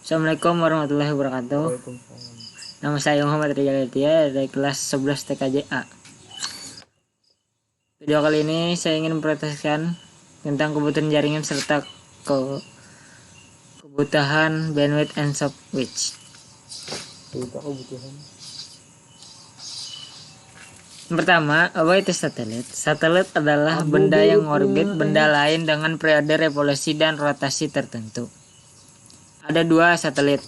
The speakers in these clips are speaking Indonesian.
Assalamualaikum warahmatullahi wabarakatuh. Waalaikumsalam. Nama saya Muhammad Rizal Aditya dari kelas 11 TKJ A. Video kali ini saya ingin mempresentasikan tentang kebutuhan jaringan serta kebutuhan bandwidth and sandwich. Kebutuhan. Yang pertama, apa itu satelit? Satelit adalah benda yang orbit benda lain dengan periode revolusi dan rotasi tertentu. Ada dua satelit,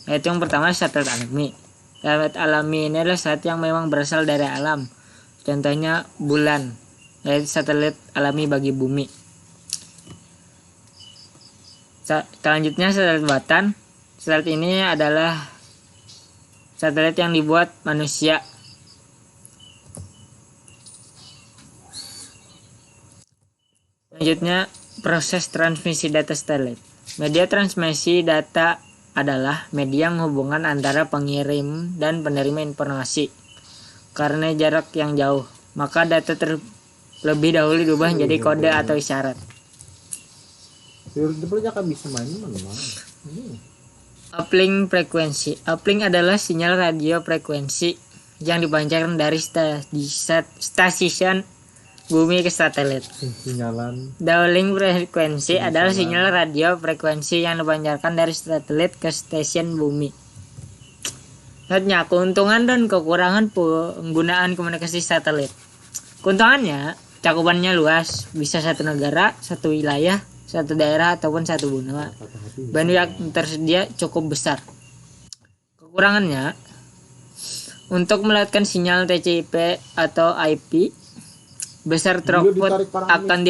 yaitu yang pertama satelit alami. Satelit alami ini adalah satelit yang memang berasal dari alam. Contohnya bulan, yaitu satelit alami bagi bumi. Selanjutnya satelit buatan. Satelit ini adalah satelit yang dibuat manusia. Selanjutnya proses transmisi data satelit. Media transmisi data adalah media hubungan antara pengirim dan penerima informasi. Karena jarak yang jauh, maka data terlebih dahulu diubah menjadi kode atau isyarat. Uplink frekuensi. Uplink adalah sinyal radio frekuensi yang dipancarkan dari stasiun bumi ke satelit. Downlink frekuensi adalah sinyal radio frekuensi yang dipancarkan dari satelit ke stasiun bumi. Selanjutnya, keuntungan dan kekurangan penggunaan komunikasi satelit. Keuntungannya, cakupannya luas, bisa satu negara, satu wilayah, satu daerah ataupun satu benua. Bandwidth yang tersedia cukup besar. Kekurangannya, untuk melewatkan sinyal TCP atau IP, besar throughput akan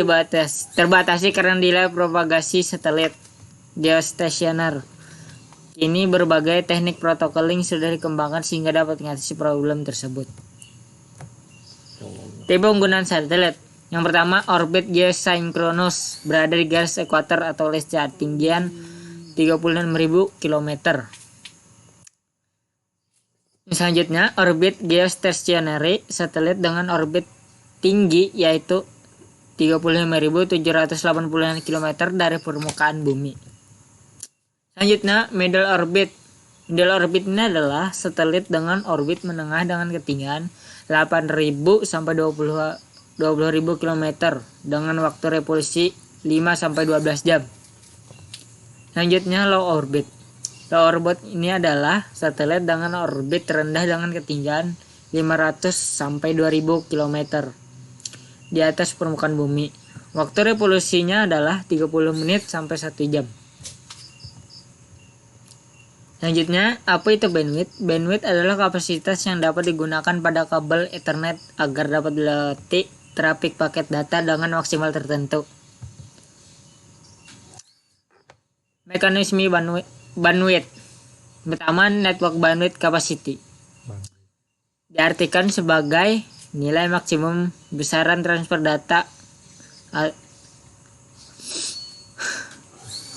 terbatasi karena nilai propagasi satelit geostasioner. Kini berbagai teknik protocoling sudah dikembangkan sehingga dapat mengatasi problem tersebut. Tipe penggunaan satelit. Yang pertama, orbit geosinkronus, berada di garis ekuator atau LSC, tinggian 36.000 km. Selanjutnya, orbit geostationary, satelit dengan orbit tinggi yaitu 35.789 km dari permukaan bumi. Selanjutnya, middle orbit. Middle orbit ini adalah satelit dengan orbit menengah dengan ketinggian 8.000 sampai 20.000 km dengan waktu revolusi 5 sampai 12 jam. Selanjutnya, low orbit. Low orbit ini adalah satelit dengan orbit rendah dengan ketinggian 500 sampai 2.000 km di atas permukaan bumi. Waktu revolusinya adalah 30 menit sampai 1 jam. Selanjutnya, apa itu bandwidth? Bandwidth adalah kapasitas yang dapat digunakan pada kabel Ethernet agar dapat dilewati trafik paket data dengan maksimal tertentu. Mekanisme bandwidth. Pertama, network bandwidth capacity. Diartikan sebagai nilai maksimum besaran transfer data,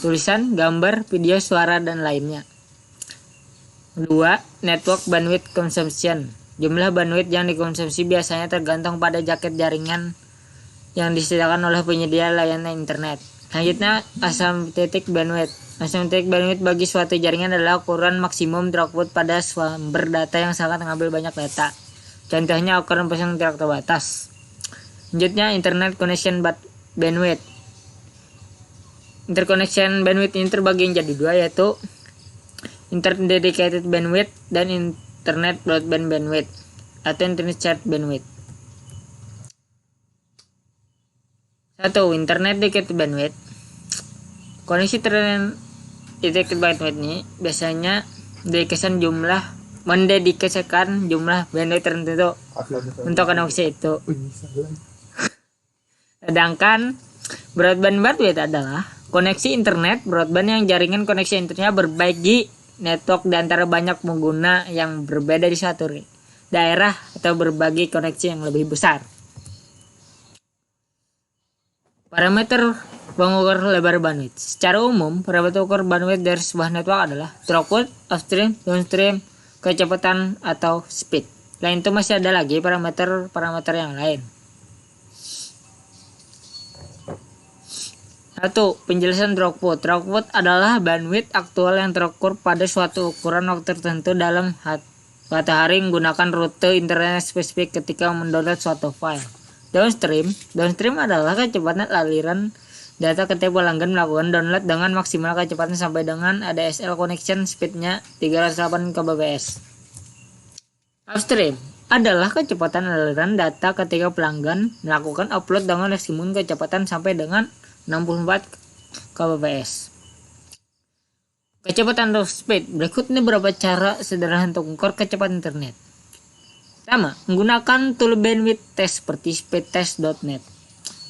tulisan, gambar, video, suara, dan lainnya. 2. Network bandwidth consumption. Jumlah bandwidth yang dikonsumsi biasanya tergantung pada jaket jaringan yang disediakan oleh penyedia layanan internet. Selanjutnya, asymptotic bandwidth. Asymptotic bandwidth bagi suatu jaringan adalah ukuran maksimum throughput pada sumber data yang sangat mengambil banyak data. Contohnya ukuran pasang tidak terbatas. Selanjutnya, internet connection bandwidth. Interconnection bandwidth ini terbagi menjadi dua, yaitu Internet dedicated bandwidth dan internet broadband bandwidth atau internet shared bandwidth. 1. Internet dedicated bandwidth. Koneksi internet dedicated bandwidth ini biasanya mendedikasikan jumlah bandwidth tertentu untuk koneksi itu. Sedangkan broadband bandwidth adalah koneksi internet broadband yang jaringan koneksi internetnya berbagi network di antara banyak pengguna yang berbeda di suatu daerah atau berbagi koneksi yang lebih besar. Parameter pengukur lebar bandwidth. Secara umum, parameter ukur bandwidth dari sebuah network adalah throughput, upstream, downstream, kecepatan atau speed. Selain itu masih ada lagi parameter yang lain. Satu, penjelasan throughput. Throughput adalah bandwidth aktual yang terukur pada suatu ukuran waktu tertentu dalam satu hari menggunakan rute internet spesifik ketika mendownload suatu file. Downstream adalah kecepatan aliran data ketika pelanggan melakukan download dengan maksimal kecepatan sampai dengan ADSL connection speednya 308 kbps. Upstream adalah kecepatan aliran data ketika pelanggan melakukan upload dengan maksimum kecepatan sampai dengan 64 kbps. Kecepatan atau speed. Berikut ini beberapa cara sederhana untuk mengukur kecepatan internet. Pertama, menggunakan tool bandwidth test seperti speedtest.net.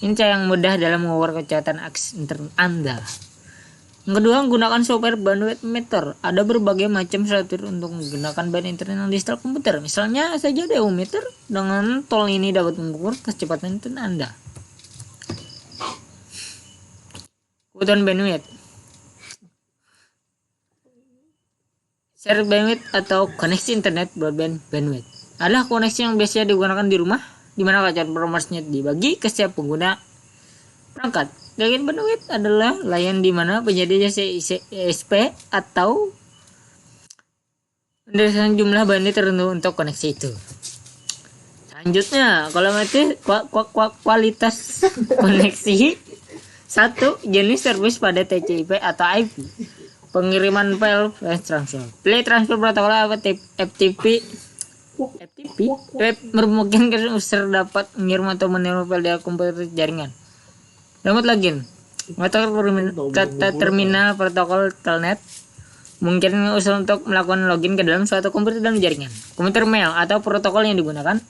Ini cara yang mudah dalam mengukur kecepatan akses internet Anda. Yang kedua, menggunakan software bandwidth meter. Ada berbagai macam software untuk menggunakan bandwidth internet yang diinstal komputer. Misalnya saja Deometer. Dengan tool ini dapat mengukur kecepatan internet Anda. Kebutuhan bandwidth. Share bandwidth atau koneksi internet broadband bandwidth adalah koneksi yang biasanya digunakan di rumah, di mana kecepatan performanya dibagi ke setiap pengguna perangkat. Bagian bandwidth adalah layanan di mana penyedia ISP atau mendasarkan jumlah bandwidth tertentu untuk koneksi itu. Selanjutnya, kalau kualitas koneksi. 1. Jenis service pada TCP atau IP. Pengiriman file transfer. File transfer protokol FTP memungkinkan user dapat mengirim atau menerima file dari komputer jaringan. Remote login. Kata terminal protokol telnet mungkin user untuk melakukan login ke dalam suatu komputer dalam jaringan. Komputer mail atau protokol yang digunakan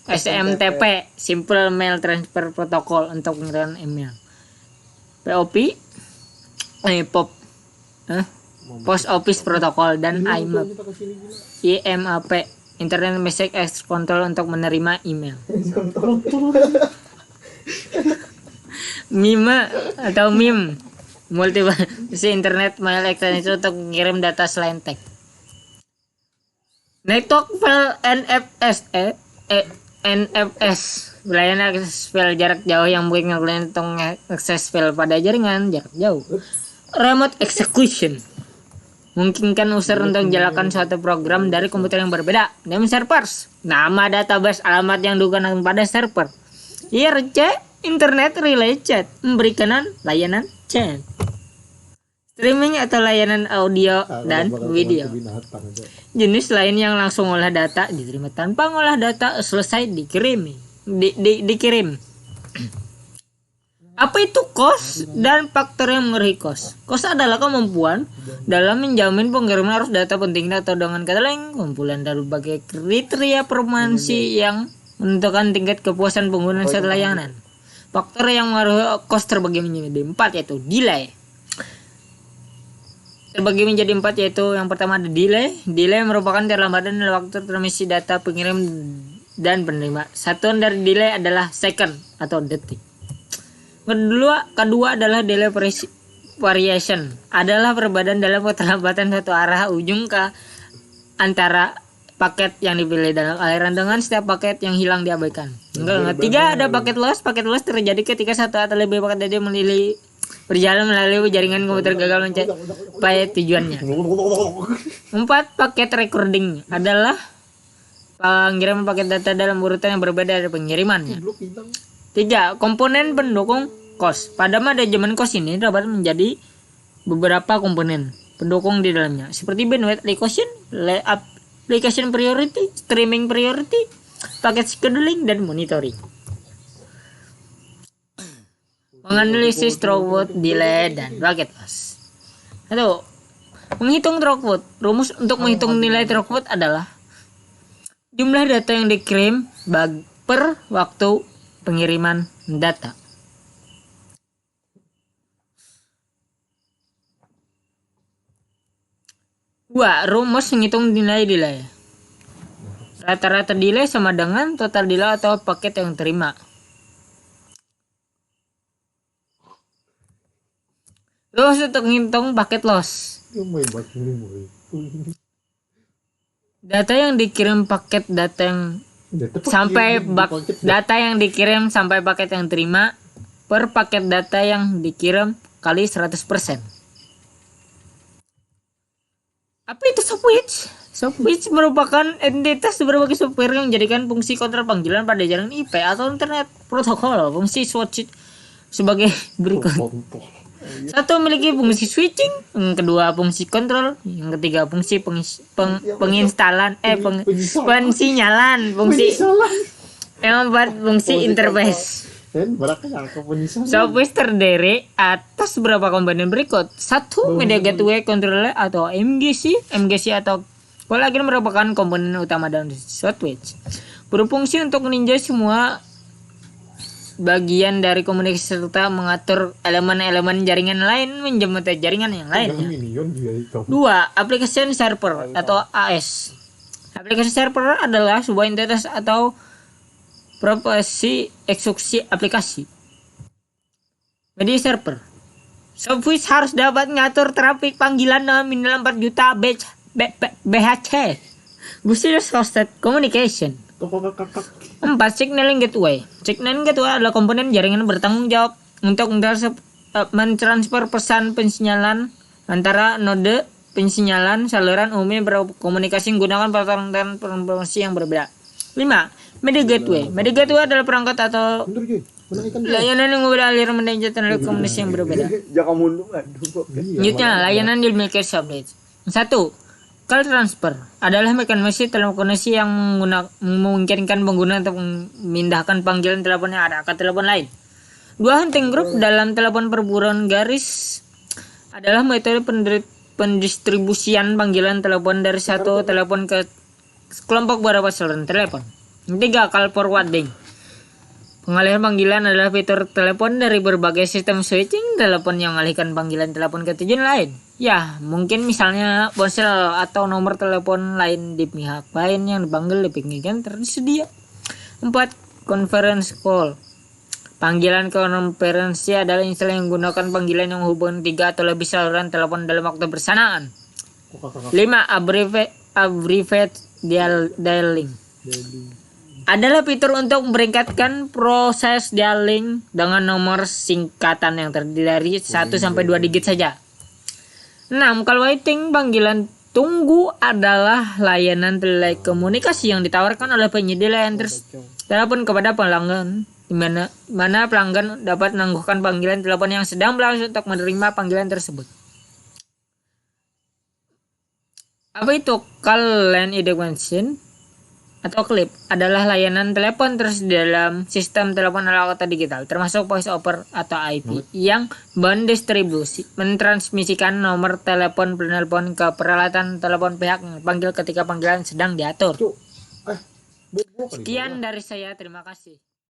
SMTP, Simple Mail Transfer Protocol untuk pengiriman email. POP, Post Office Protocol, dan IMAP, Internet Message Access Control untuk menerima email. MIME atau MIM, Multiple Internet Mail Extension untuk mengirim data selain teks. Network File NFS, layanan akses file jarak jauh yang memungkinkan untuk mengakses file pada jaringan jarak jauh. Remote Execution memungkinkan user untuk menjalankan suatu program dari komputer yang berbeda. Name servers, nama database alamat yang digunakan pada server. IRC, Internet Relay Chat, memberikan layanan chat. Streaming atau layanan audio dan video. Jenis lain yang langsung olah data diterima tanpa ngolah data selesai dikirim. Apa itu cost dan faktor yang mengurangi cost? Cost adalah kemampuan dalam menjamin pengiriman arus data penting atau dengan kata lain kumpulan dari berbagai kriteria performansi yang menentukan tingkat kepuasan pengguna suatu layanan. Faktor yang mengaruhi cost terbagi menjadi 4, yaitu delay. Terbagi menjadi 4, yaitu yang pertama ada delay. Delay merupakan keterlambatan dalam waktu transmisi data pengirim dan penerima. Satuan dari delay adalah second atau detik. Kedua adalah delay variation, adalah perbedaan dalam keterlambatan satu arah ujung ke antara paket yang dipilih dalam aliran dengan setiap paket yang hilang diabaikan. Ketiga ada paket loss. Paket loss terjadi ketika satu atau lebih paket data berjalan melalui jaringan komputer gagal mencapai tujuannya. 4. Paket recording adalah pengiriman paket data dalam urutan yang berbeda dari pengirimannya. 3. Komponen pendukung cost. Pada manajemen cost ini dapat menjadi beberapa komponen pendukung di dalamnya, seperti bandwidth allocation, application priority, streaming priority, paket scheduling, dan monitoring. Menganalisis throughput, delay, dan paket loss. Menghitung throughput. Rumus untuk menghitung nilai throughput adalah jumlah data yang dikirim per waktu pengiriman data. Rumus menghitung nilai delay. Rata-rata delay sama dengan total delay atau paket yang terima. Terus untuk menghitung paket loss. Data yang dikirim paket data yang dikirim sampai paket yang terima per paket data yang dikirim kali 100%. Apa itu switch? Switch merupakan entitas berbagai software yang menjadikan fungsi kontrol panggilan pada jaringan IP atau internet protokol. Fungsi switch sebagai berikut. Satu, memiliki fungsi switching. Yang kedua, fungsi kontrol. Yang ketiga, fungsi penginstalan pensinyalan. Yang keempat, fungsi interface. Switch terdiri atas beberapa komponen berikut. Satu, media gateway controller atau MGC. MGC atau plugin merupakan komponen utama dalam switch. Berfungsi untuk meninjau semua bagian dari komunikasi serta mengatur elemen-elemen jaringan lain menjemput jaringan yang lainnya. Dua, application server atau AS. Aplikasi server adalah sebuah entitas atau profesi eksekusi aplikasi. Media server. Switch harus dapat mengatur trafik panggilan dengan minimal 4 juta BHC. Business Hosted Communication. 4. Signaling Gateway. Signaling Gateway adalah komponen jaringan bertanggung jawab untuk mentransfer pesan pensinyalan antara node pensinyalan saluran umum berkomunikasi menggunakan protokol dan informasi yang berbeda. 5. Media Gateway. Media Gateway adalah perangkat atau layanan yang berbeda aliran media telekomunikasi yang berbeda. Selanjutnya, layanan dimiliki subnet. 1. Call transfer adalah mekanisme telekomunikasi yang memungkinkan pengguna untuk memindahkan panggilan telepon yang ada ke telepon lain. 2. Hunting group dalam telepon perburuan garis adalah metode pendistribusian panggilan telepon dari satu telepon ke kelompok beberapa saluran telepon. 3. Call forwarding. Pengalihan panggilan adalah fitur telepon dari berbagai sistem switching telepon yang mengalihkan panggilan telepon ke tujuan lain. Ya, mungkin misalnya ponsel atau nomor telepon lain di pihak lain yang dipanggil dipinggirkan tersedia. 4. Conference call. Panggilan konferensi adalah istilah yang menggunakan panggilan yang menghubungkan 3 atau lebih saluran telepon dalam waktu bersamaan. 5. Abbreviated dialing. Adalah fitur untuk meringkatkan proses dialing dengan nomor singkatan yang terdiri dari 1 sampai 2 digit saja. 6. Call waiting. Panggilan tunggu adalah layanan telekomunikasi yang ditawarkan oleh penyedia layanan telepon kepada pelanggan, di mana pelanggan dapat menangguhkan panggilan telepon yang sedang berlangsung untuk menerima panggilan tersebut. Apa itu call line identification atau CLIP? Adalah layanan telepon tersedia dalam sistem telepon analog atau digital, termasuk voice over atau IP, yang mentransmisikan nomor telepon penelpon ke peralatan telepon pihak yang dipanggil ketika panggilan sedang diatur. Sekian dari saya, terima kasih.